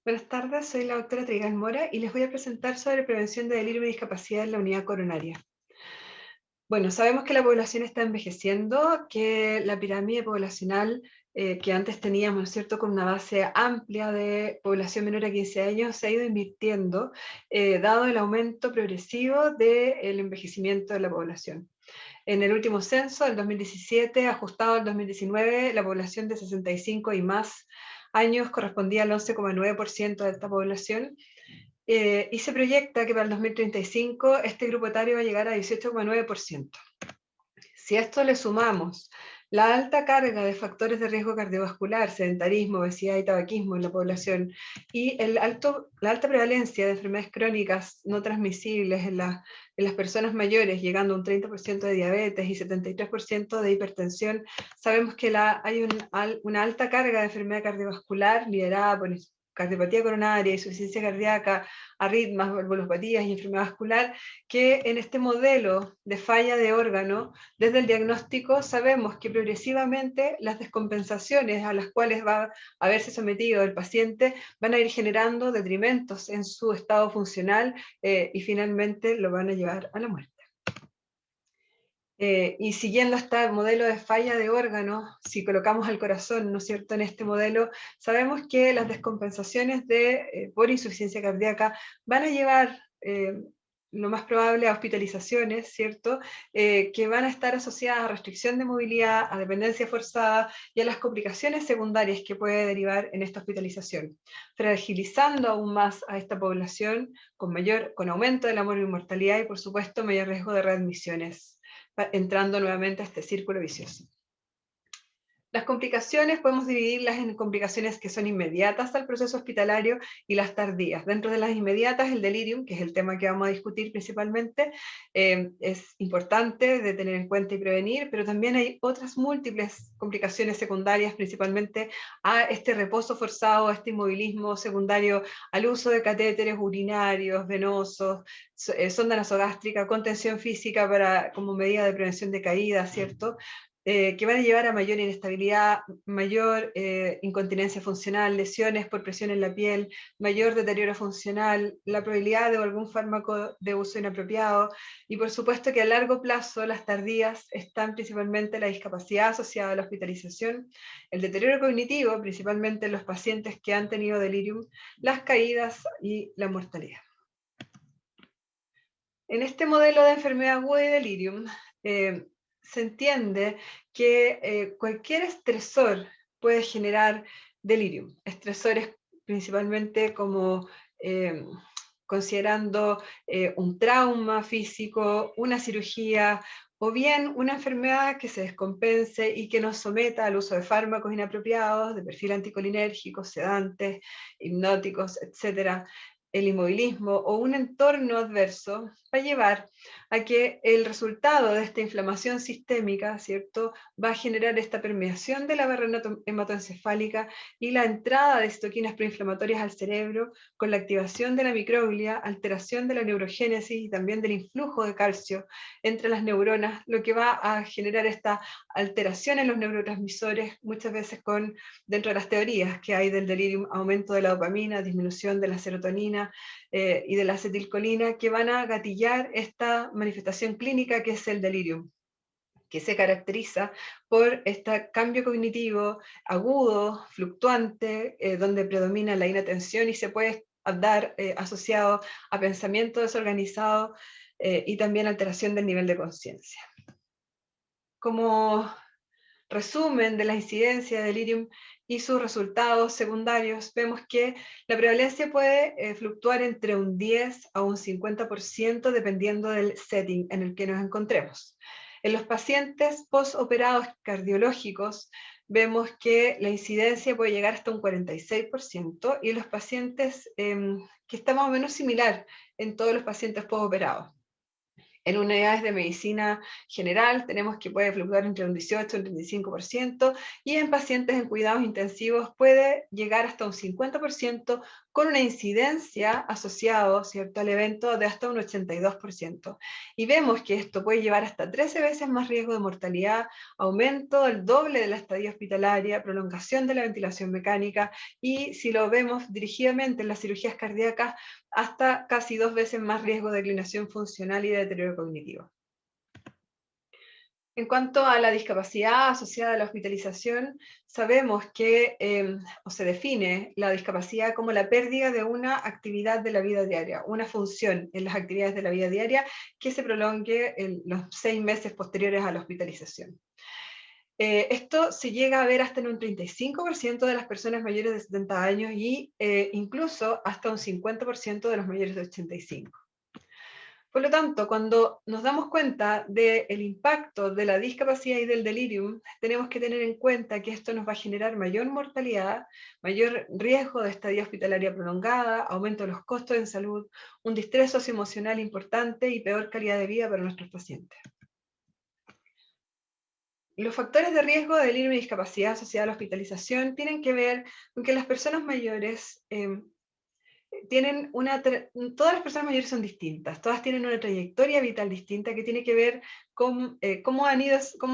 Buenas tardes, soy la doctora Trigal Mora y les voy a presentar sobre prevención de delirio y discapacidad en la unidad coronaria. Bueno, sabemos que la población está envejeciendo, que la pirámide poblacional que antes teníamos, ¿no es cierto?, con una base amplia de población menor a 15 años, se ha ido invirtiendo, dado el aumento progresivo del envejecimiento de la población. En el último censo, el 2017, ajustado al 2019, la población de 65 y más años correspondía al 11,9% de esta población, y se proyecta que para el 2035 este grupo etario va a llegar a 18,9%. Si a esto le sumamos la alta carga de factores de riesgo cardiovascular, sedentarismo, obesidad y tabaquismo en la población, y la alta prevalencia de enfermedades crónicas no transmisibles en las personas mayores, llegando a un 30% de diabetes y 73% de hipertensión, sabemos que hay una alta carga de enfermedad cardiovascular liderada por cardiopatía coronaria, insuficiencia cardíaca, arritmias, valvulopatías y enfermedad vascular, que en este modelo de falla de órgano, desde el diagnóstico sabemos que progresivamente las descompensaciones a las cuales va a verse sometido el paciente van a ir generando detrimentos en su estado funcional, y finalmente lo van a llevar a la muerte. Y siguiendo este modelo de falla de órganos, si colocamos al corazón, ¿no es cierto?, en este modelo, sabemos que las descompensaciones por insuficiencia cardíaca van a llevar lo más probable a hospitalizaciones, ¿cierto?, que van a estar asociadas a restricción de movilidad, a dependencia forzada y a las complicaciones secundarias que puede derivar en esta hospitalización, fragilizando aún más a esta población con aumento de la mortalidad y, por supuesto, mayor riesgo de readmisiones, entrando nuevamente a este círculo vicioso. Las complicaciones podemos dividirlas en complicaciones que son inmediatas al proceso hospitalario y las tardías. Dentro de las inmediatas, el delirium, que es el tema que vamos a discutir principalmente, es importante de tener en cuenta y prevenir, pero también hay otras múltiples complicaciones secundarias, principalmente a este reposo forzado, a este inmovilismo secundario al uso de catéteres urinarios, venosos, sonda nasogástrica, contención física como medida de prevención de caída, ¿cierto?, que van a llevar a mayor inestabilidad, mayor incontinencia funcional, lesiones por presión en la piel, mayor deterioro funcional, la probabilidad de algún fármaco de uso inapropiado, y por supuesto que a largo plazo las tardías están principalmente la discapacidad asociada a la hospitalización, el deterioro cognitivo, principalmente en los pacientes que han tenido delirium, las caídas y la mortalidad. En este modelo de enfermedad aguda y delirium, se entiende que cualquier estresor puede generar delirium. Estresores principalmente como eh, considerando un trauma físico, una cirugía o bien una enfermedad que se descompense y que nos someta al uso de fármacos inapropiados, de perfil anticolinérgico, sedantes, hipnóticos, etcétera. El inmovilismo o un entorno adverso va a llevar a que el resultado de esta inflamación sistémica, ¿cierto?, va a generar esta permeación de la barrera hematoencefálica y la entrada de citoquinas proinflamatorias al cerebro con la activación de la microglia, alteración de la neurogénesis y también del influjo de calcio entre las neuronas, lo que va a generar esta alteración en los neurotransmisores, muchas veces dentro de las teorías que hay del delirium, aumento de la dopamina, disminución de la serotonina y de la acetilcolina, que van a gatillar esta manifestación clínica que es el delirium, que se caracteriza por este cambio cognitivo agudo, fluctuante, donde predomina la inatención y se puede dar asociado a pensamiento desorganizado y también alteración del nivel de conciencia. Como resumen de la incidencia de delirium y sus resultados secundarios, vemos que la prevalencia puede fluctuar entre un 10 a un 50% dependiendo del setting en el que nos encontremos. En los pacientes postoperados cardiológicos vemos que la incidencia puede llegar hasta un 46% y en los pacientes que está más o menos similar en todos los pacientes postoperados. En unidades de medicina general tenemos que puede fluctuar entre un 18 y un 35%, y en pacientes en cuidados intensivos puede llegar hasta un 50% con una incidencia asociada, ¿cierto?, al evento de hasta un 82%. Y vemos que esto puede llevar hasta 13 veces más riesgo de mortalidad, aumento del doble de la estadía hospitalaria, prolongación de la ventilación mecánica y, si lo vemos dirigidamente en las cirugías cardíacas, hasta casi 2 veces más riesgo de declinación funcional y de deterioro cognitivo. En cuanto a la discapacidad asociada a la hospitalización, sabemos que, o se define la discapacidad como la pérdida de una actividad de la vida diaria, una función en las actividades de la vida diaria que se prolongue en los 6 meses posteriores a la hospitalización. Esto se llega a ver hasta en un 35% de las personas mayores de 70 años y incluso hasta un 50% de los mayores de 85. Por lo tanto, cuando nos damos cuenta del impacto de la discapacidad y del delirium, tenemos que tener en cuenta que esto nos va a generar mayor mortalidad, mayor riesgo de estadía hospitalaria prolongada, aumento de los costos en salud, un distrés socioemocional importante y peor calidad de vida para nuestros pacientes. Los factores de riesgo de delirium y discapacidad asociada a la hospitalización tienen que ver con que las personas mayores tienen todas las personas mayores son distintas, todas tienen una trayectoria vital distinta que tiene que ver con cómo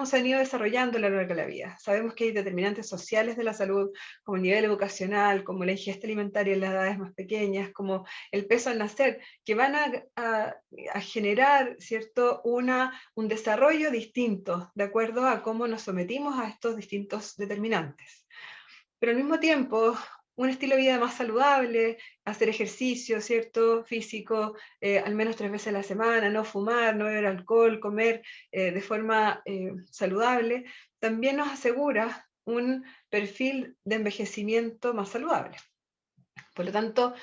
se han ido desarrollando a lo largo de la vida. Sabemos que hay determinantes sociales de la salud, como el nivel educacional, como la ingesta alimentaria en las edades más pequeñas, como el peso al nacer, que van a generar, ¿cierto?, un desarrollo distinto de acuerdo a cómo nos sometimos a estos distintos determinantes. Pero al mismo tiempo, un estilo de vida más saludable, hacer ejercicio, ¿cierto?, físico, al menos 3 veces a la semana, no fumar, no beber alcohol, comer de forma saludable, también nos asegura un perfil de envejecimiento más saludable. Por lo tanto,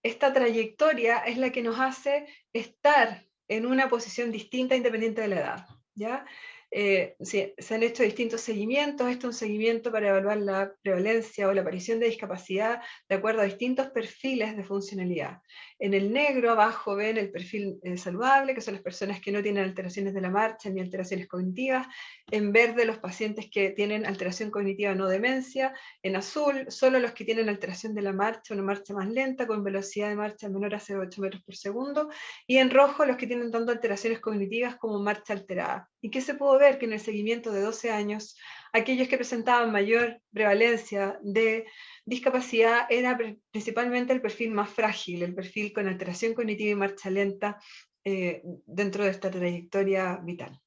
esta trayectoria es la que nos hace estar en una posición distinta independiente de la edad, ¿ya? Se han hecho distintos seguimientos, este es un seguimiento para evaluar la prevalencia o la aparición de discapacidad de acuerdo a distintos perfiles de funcionalidad. En el negro abajo ven el perfil saludable, que son las personas que no tienen alteraciones de la marcha ni alteraciones cognitivas. En verde los pacientes que tienen alteración cognitiva no demencia. En azul solo los que tienen alteración de la marcha, una marcha más lenta con velocidad de marcha menor a 0,8 metros por segundo. Y en rojo los que tienen tanto alteraciones cognitivas como marcha alterada. ¿Y qué se pudo ver? Que en el seguimiento de 12 años, aquellos que presentaban mayor prevalencia de discapacidad era principalmente el perfil más frágil, el perfil con alteración cognitiva y marcha lenta dentro de esta trayectoria vital.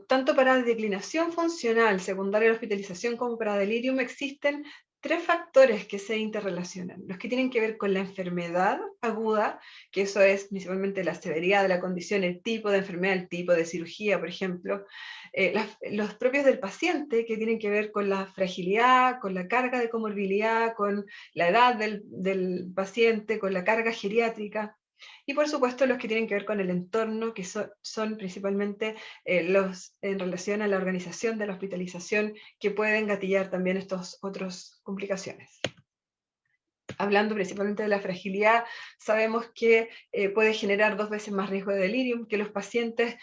Tanto para declinación funcional secundaria a la hospitalización como para delirium existen 3 factores que se interrelacionan. Los que tienen que ver con la enfermedad aguda, que eso es principalmente la severidad de la condición, el tipo de enfermedad, el tipo de cirugía, por ejemplo. Los propios del paciente, que tienen que ver con la fragilidad, con la carga de comorbilidad, con la edad del paciente, con la carga geriátrica. Y por supuesto los que tienen que ver con el entorno, que son principalmente en relación a la organización de la hospitalización, que pueden gatillar también estas otras complicaciones. Hablando principalmente de la fragilidad, sabemos que puede generar 2 veces más riesgo de delirium, que los pacientes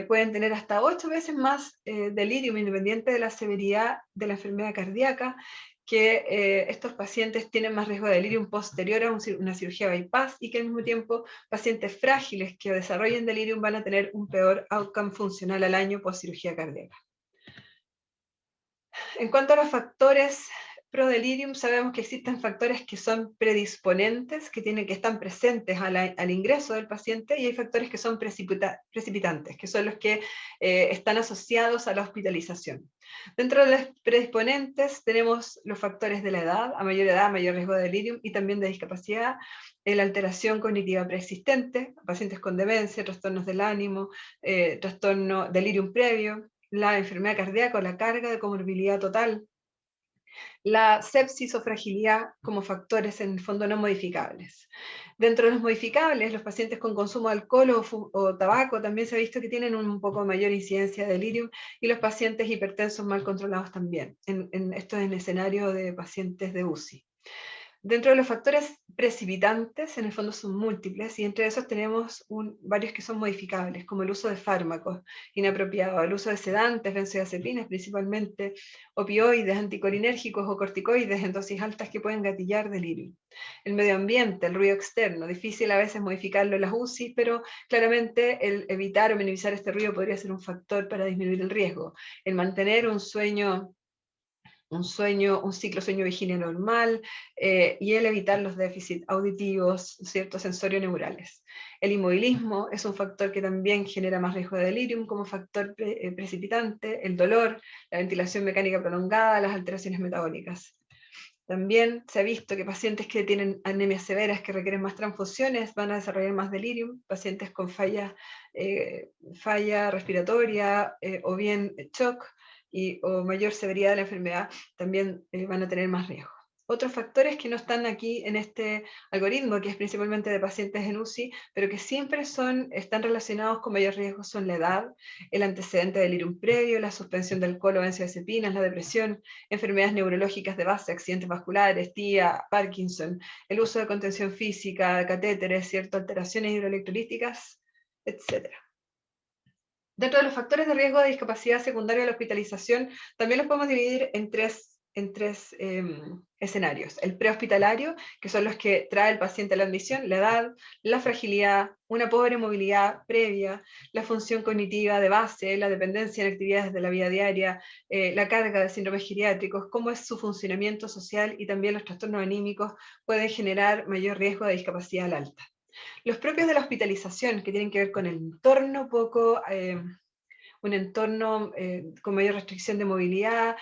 pueden tener hasta 8 veces más delirium independiente de la severidad de la enfermedad cardíaca, que estos pacientes tienen más riesgo de delirium posterior a una cirugía bypass y que al mismo tiempo pacientes frágiles que desarrollen delirium van a tener un peor outcome funcional al año post cirugía cardíaca. En cuanto a los factores pro delirium, sabemos que existen factores que son predisponentes, que están presentes al ingreso del paciente, y hay factores que son precipitantes, que son los que están asociados a la hospitalización. Dentro de los predisponentes tenemos los factores de la edad, a mayor edad, mayor riesgo de delirium y también de discapacidad, la alteración cognitiva preexistente, pacientes con demencia, trastornos del ánimo, delirium previo, la enfermedad cardíaca o la carga de comorbilidad total, la sepsis o fragilidad como factores en el fondo no modificables. Dentro de los modificables, los pacientes con consumo de alcohol o tabaco también se ha visto que tienen un poco mayor incidencia de delirium, y los pacientes hipertensos mal controlados también. Esto es en escenario de pacientes de UCI. Dentro de los factores precipitantes, en el fondo son múltiples, y entre esos tenemos varios que son modificables, como el uso de fármacos inapropiados, el uso de sedantes, benzodiazepinas principalmente, opioides, anticolinérgicos o corticoides en dosis altas que pueden gatillar delirio. El medio ambiente, el ruido externo, difícil a veces modificarlo en las UCI, pero claramente el evitar o minimizar este ruido podría ser un factor para disminuir el riesgo. El mantener un ciclo sueño-vigilia normal, y el evitar los déficits auditivos, ¿cierto?, sensorio-neurales. El inmovilismo es un factor que también genera más riesgo de delirium como factor precipitante, el dolor, la ventilación mecánica prolongada, las alteraciones metabólicas. También se ha visto que pacientes que tienen anemias severas que requieren más transfusiones van a desarrollar más delirium, pacientes con falla respiratoria o bien shock o mayor severidad de la enfermedad también van a tener más riesgo. Otros factores que no están aquí en este algoritmo, que es principalmente de pacientes en UCI, pero que siempre están relacionados con mayor riesgo, son la edad, el antecedente de delirium previo, la suspensión del alcohol o benzodiazepinas, la depresión, enfermedades neurológicas de base, accidentes vasculares, TIA, Parkinson, el uso de contención física, catéteres, ¿cierto?, alteraciones hidroelectrolíticas, etc. Dentro de los factores de riesgo de discapacidad secundaria de la hospitalización, también los podemos dividir en tres escenarios. El prehospitalario, que son los que trae el paciente a la admisión, la edad, la fragilidad, una pobre movilidad previa, la función cognitiva de base, la dependencia en actividades de la vida diaria, la carga de síndromes geriátricos, cómo es su funcionamiento social, y también los trastornos anímicos pueden generar mayor riesgo de discapacidad al alta. Los propios de la hospitalización, que tienen que ver con el entorno un entorno con mayor restricción de movilidad,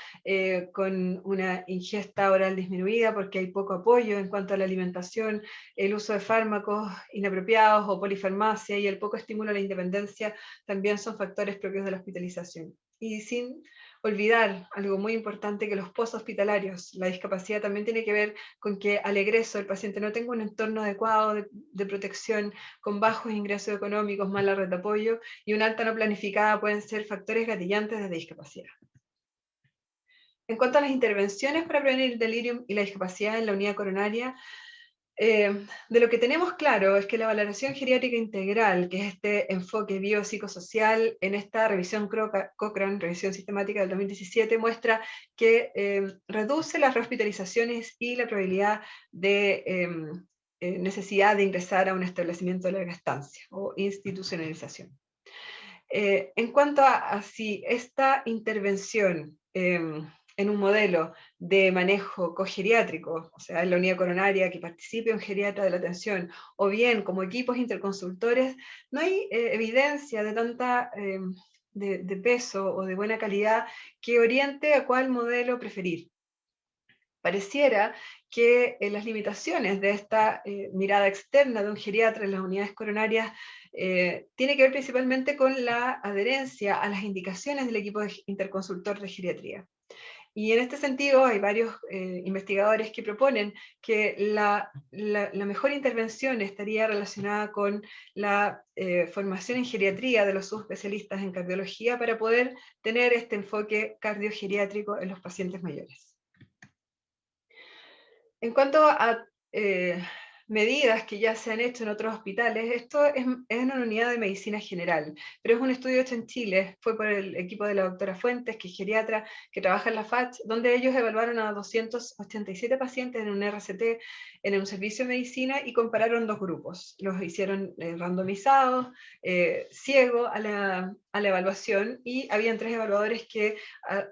con una ingesta oral disminuida porque hay poco apoyo en cuanto a la alimentación, el uso de fármacos inapropiados o polifarmacia y el poco estímulo a la independencia también son factores propios de la hospitalización. Y sin olvidar algo muy importante, que los poshospitalarios, la discapacidad también tiene que ver con que al egreso el paciente no tenga un entorno adecuado de protección, con bajos ingresos económicos, mala red de apoyo y una alta no planificada pueden ser factores gatillantes de discapacidad. En cuanto a las intervenciones para prevenir el delirium y la discapacidad en la unidad coronaria, de lo que tenemos claro es que la valoración geriátrica integral, que es este enfoque biopsicosocial, en esta revisión Cochrane, revisión sistemática del 2017, muestra que reduce las rehospitalizaciones y la probabilidad de necesidad de ingresar a un establecimiento de larga estancia o institucionalización. En cuanto a si esta intervención en un modelo de manejo cogeriátrico, o sea, en la unidad coronaria que participe un geriatra de la atención, o bien como equipos interconsultores, no hay evidencia de tanta de peso o de buena calidad que oriente a cuál modelo preferir. Pareciera que las limitaciones de esta mirada externa de un geriatra en las unidades coronarias tiene que ver principalmente con la adherencia a las indicaciones del equipo interconsultor de geriatría. Y en este sentido hay varios investigadores que proponen que la mejor intervención estaría relacionada con la formación en geriatría de los subespecialistas en cardiología para poder tener este enfoque cardiogeriátrico en los pacientes mayores. En cuanto a medidas que ya se han hecho en otros hospitales, esto es una unidad de medicina general, pero es un estudio hecho en Chile, fue por el equipo de la doctora Fuentes, que es geriatra, que trabaja en la FACH, donde ellos evaluaron a 287 pacientes en un RCT, en un servicio de medicina, y compararon dos grupos. Los hicieron randomizados, ciego a la evaluación, y habían tres evaluadores que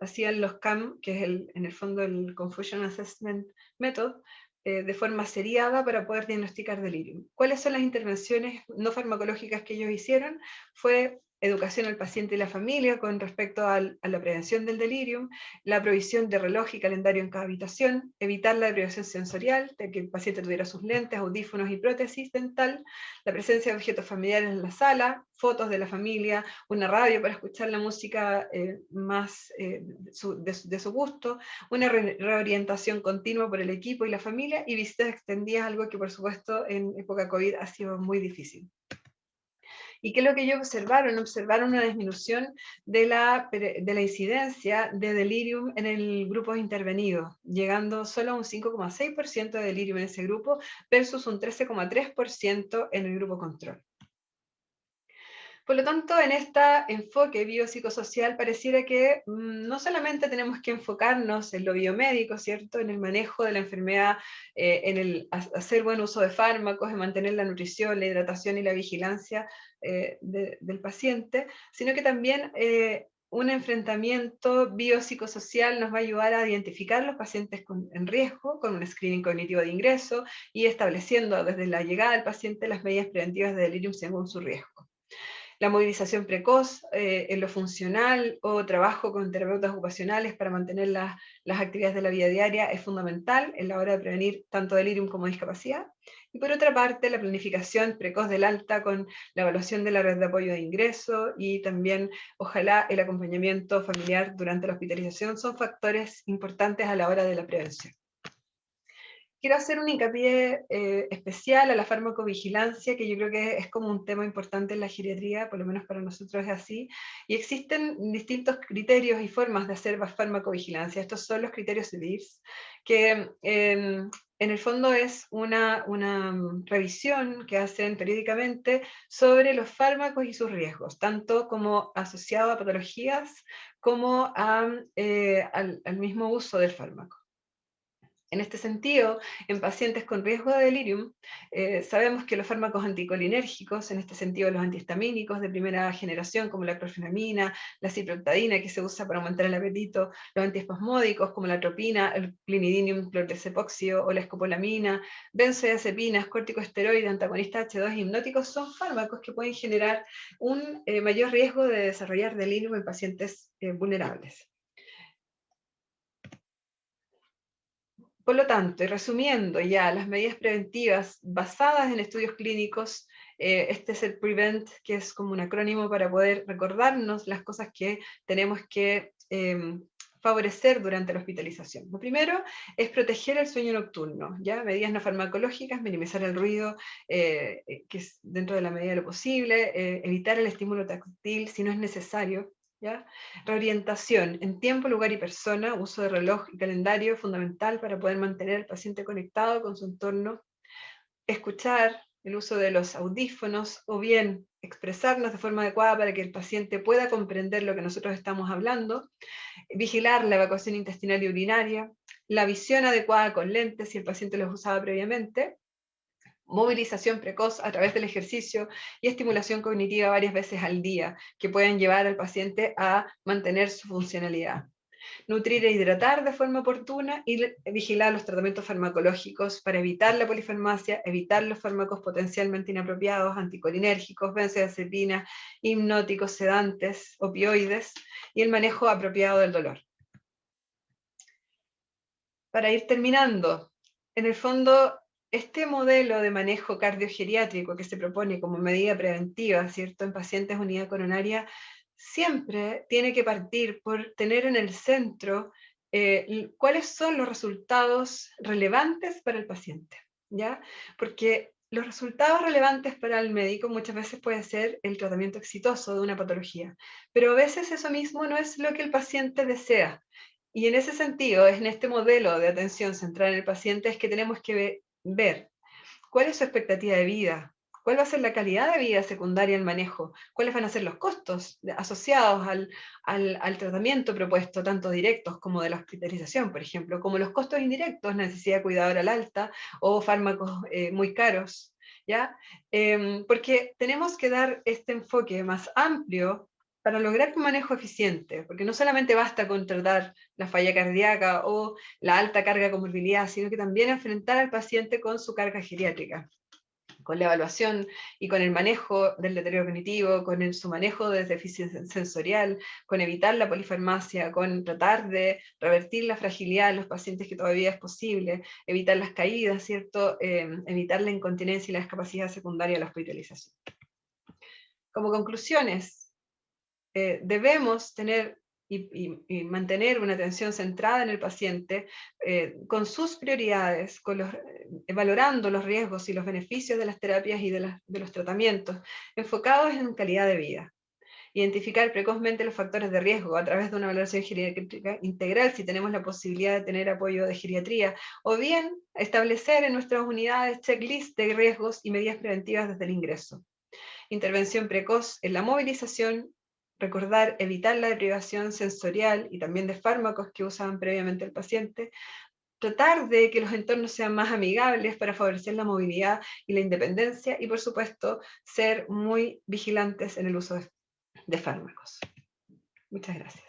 hacían los CAM, que es en el fondo el Confusion Assessment Method, de forma seriada para poder diagnosticar delirium. ¿Cuáles son las intervenciones no farmacológicas que ellos hicieron? Fue educación al paciente y la familia con respecto a la prevención del delirium, la provisión de reloj y calendario en cada habitación, evitar la deprivación sensorial, de que el paciente tuviera sus lentes, audífonos y prótesis dental, la presencia de objetos familiares en la sala, fotos de la familia, una radio para escuchar la música más de su gusto, una reorientación continua por el equipo y la familia, y visitas extendidas, algo que por supuesto en época COVID ha sido muy difícil. ¿Y qué es lo que ellos observaron? Observaron una disminución de la incidencia de delirium en el grupo intervenido, llegando solo a un 5,6% de delirium en ese grupo versus un 13,3% en el grupo control. Por lo tanto, en este enfoque biopsicosocial pareciera que no solamente tenemos que enfocarnos en lo biomédico, ¿cierto? En el manejo de la enfermedad, en el hacer buen uso de fármacos, en mantener la nutrición, la hidratación y la vigilancia del paciente, sino que también un enfrentamiento biopsicosocial nos va a ayudar a identificar los pacientes en riesgo con un screening cognitivo de ingreso y estableciendo desde la llegada del paciente las medidas preventivas de delirium según su riesgo. La movilización precoz en lo funcional o trabajo con terapeutas ocupacionales para mantener las actividades de la vida diaria es fundamental en la hora de prevenir tanto delirium como discapacidad. Y por otra parte, la planificación precoz del alta con la evaluación de la red de apoyo de ingreso y también, ojalá, el acompañamiento familiar durante la hospitalización son factores importantes a la hora de la prevención. Quiero hacer un hincapié especial a la farmacovigilancia, que yo creo que es como un tema importante en la geriatría, por lo menos para nosotros es así, y existen distintos criterios y formas de hacer farmacovigilancia. Estos son los criterios CDIRS, que en el fondo es una revisión que hacen periódicamente sobre los fármacos y sus riesgos, tanto como asociado a patologías como al mismo uso del fármaco. En este sentido, en pacientes con riesgo de delirium, sabemos que los fármacos anticolinérgicos, en este sentido los antihistamínicos de primera generación, como la clorfenamina, la ciproctadina, que se usa para aumentar el apetito, los antiespasmódicos, como la atropina, el clonidinium, clordecepóxido o la escopolamina, benzodiazepinas, corticosteroides, antagonistas H2 hipnóticos, son fármacos que pueden generar un mayor riesgo de desarrollar delirium en pacientes vulnerables. Por lo tanto, y resumiendo ya las medidas preventivas basadas en estudios clínicos, este es el PREVENT, que es como un acrónimo para poder recordarnos las cosas que tenemos que favorecer durante la hospitalización. Lo primero es proteger el sueño nocturno, ¿ya? Medidas no farmacológicas, minimizar el ruido, que es dentro de la medida de lo posible, evitar el estímulo táctil si no es necesario, ¿ya? Reorientación en tiempo, lugar y persona, uso de reloj y calendario fundamental para poder mantener al paciente conectado con su entorno. Escuchar, el uso de los audífonos o bien expresarnos de forma adecuada para que el paciente pueda comprender lo que nosotros estamos hablando. Vigilar la evacuación intestinal y urinaria. La visión adecuada con lentes si el paciente los usaba previamente. Movilización precoz a través del ejercicio y estimulación cognitiva varias veces al día, que pueden llevar al paciente a mantener su funcionalidad. Nutrir e hidratar de forma oportuna y vigilar los tratamientos farmacológicos para evitar la polifarmacia, evitar los fármacos potencialmente inapropiados, anticolinérgicos, benzodiazepinas, hipnóticos, sedantes, opioides y el manejo apropiado del dolor. Para ir terminando, en el fondo, este modelo de manejo cardiogeriátrico que se propone como medida preventiva, ¿cierto?, en pacientes de unidad coronaria, siempre tiene que partir por tener en el centro cuáles son los resultados relevantes para el paciente, ¿ya? Porque los resultados relevantes para el médico muchas veces puede ser el tratamiento exitoso de una patología, pero a veces eso mismo no es lo que el paciente desea. Y en ese sentido, en este modelo de atención centrada en el paciente, es que tenemos que ver cuál es su expectativa de vida, cuál va a ser la calidad de vida secundaria al manejo, cuáles van a ser los costos asociados al tratamiento propuesto, tanto directos como de la hospitalización, por ejemplo, como los costos indirectos, necesidad de cuidador al alta o fármacos muy caros, ¿ya? Porque tenemos que dar este enfoque más amplio para lograr un manejo eficiente, porque no solamente basta con tratar la falla cardíaca o la alta carga con morbilidad, sino que también enfrentar al paciente con su carga geriátrica, con la evaluación y con el manejo del deterioro cognitivo, con su manejo de déficit sensorial, con evitar la polifarmacia, con tratar de revertir la fragilidad en los pacientes que todavía es posible, evitar las caídas, ¿cierto? Evitar la incontinencia y la discapacidad secundaria de la hospitalización. Como conclusiones, debemos tener y mantener una atención centrada en el paciente, con sus prioridades, valorando los riesgos y los beneficios de las terapias y de los tratamientos, enfocados en calidad de vida. Identificar precozmente los factores de riesgo a través de una valoración geriátrica integral, si tenemos la posibilidad de tener apoyo de geriatría, o bien establecer en nuestras unidades checklist de riesgos y medidas preventivas desde el ingreso. Intervención precoz en la movilización, recordar evitar la deprivación sensorial y también de fármacos que usaban previamente el paciente, tratar de que los entornos sean más amigables para favorecer la movilidad y la independencia, y por supuesto ser muy vigilantes en el uso de fármacos. Muchas gracias.